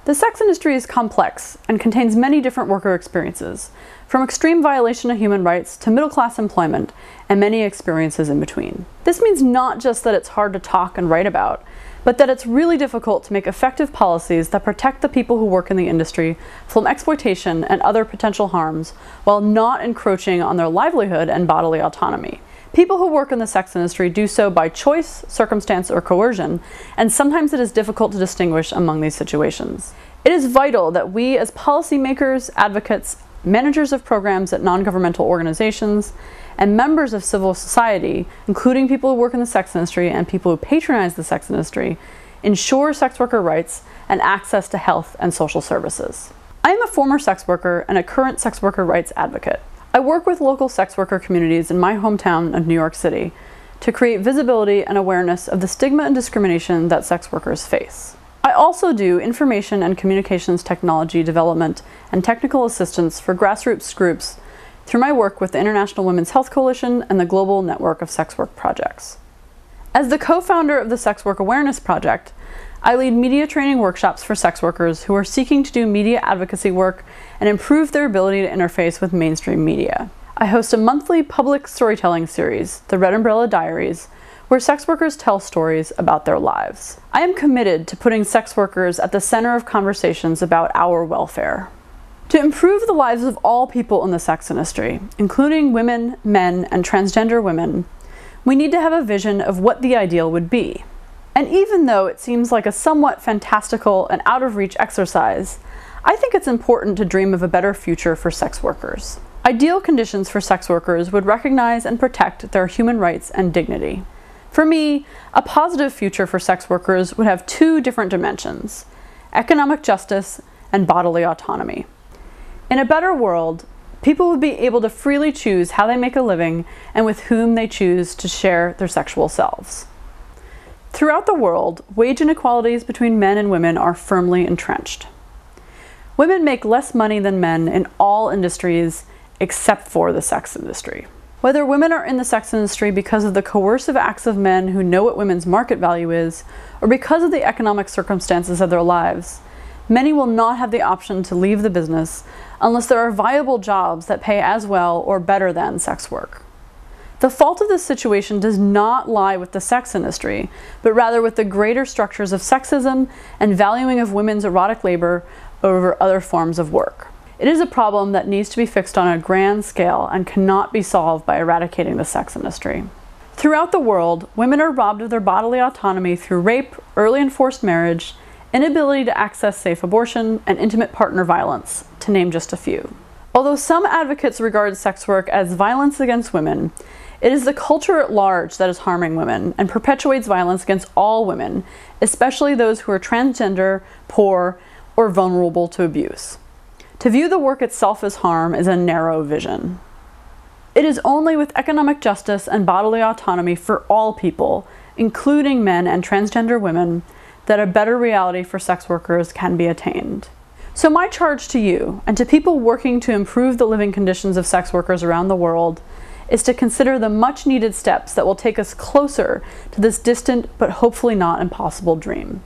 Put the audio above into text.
The sex industry is complex and contains many different worker experiences, from extreme violation of human rights to middle-class employment, and many experiences in between. This means not just that it's hard to talk and write about, but that it's really difficult to make effective policies that protect the people who work in the industry from exploitation and other potential harms while not encroaching on their livelihood and bodily autonomy. People who work in the sex industry do so by choice, circumstance, or coercion, and sometimes it is difficult to distinguish among these situations. It is vital that we as policymakers, advocates, managers of programs at non-governmental organizations, and members of civil society, including people who work in the sex industry and people who patronize the sex industry, ensure sex worker rights and access to health and social services. I am a former sex worker and a current sex worker rights advocate. I work with local sex worker communities in my hometown of New York City to create visibility and awareness of the stigma and discrimination that sex workers face. I also do information and communications technology development and technical assistance for grassroots groups through my work with the International Women's Health Coalition and the Global Network of Sex Work Projects. As the co-founder of the Sex Work Awareness Project, I lead media training workshops for sex workers who are seeking to do media advocacy work and improve their ability to interface with mainstream media. I host a monthly public storytelling series, the Red Umbrella Diaries, where sex workers tell stories about their lives. I am committed to putting sex workers at the center of conversations about our welfare. To improve the lives of all people in the sex industry, including women, men, and transgender women, we need to have a vision of what the ideal would be. And even though it seems like a somewhat fantastical and out-of-reach exercise, I think it's important to dream of a better future for sex workers. Ideal conditions for sex workers would recognize and protect their human rights and dignity. For me, a positive future for sex workers would have two different dimensions: economic justice and bodily autonomy. In a better world, people would be able to freely choose how they make a living and with whom they choose to share their sexual selves. Throughout the world, wage inequalities between men and women are firmly entrenched. Women make less money than men in all industries except for the sex industry. Whether women are in the sex industry because of the coercive acts of men who know what women's market value is, or because of the economic circumstances of their lives, many will not have the option to leave the business unless there are viable jobs that pay as well or better than sex work. The fault of this situation does not lie with the sex industry, but rather with the greater structures of sexism and valuing of women's erotic labor over other forms of work. It is a problem that needs to be fixed on a grand scale and cannot be solved by eradicating the sex industry. Throughout the world, women are robbed of their bodily autonomy through rape, early and forced marriage, inability to access safe abortion, and intimate partner violence, to name just a few. Although some advocates regard sex work as violence against women, it is the culture at large that is harming women and perpetuates violence against all women, especially those who are transgender, poor, or vulnerable to abuse. To view the work itself as harm is a narrow vision. It is only with economic justice and bodily autonomy for all people, including men and transgender women, that a better reality for sex workers can be attained. So my charge to you, and to people working to improve the living conditions of sex workers around the world, is to consider the much needed steps that will take us closer to this distant but hopefully not impossible dream.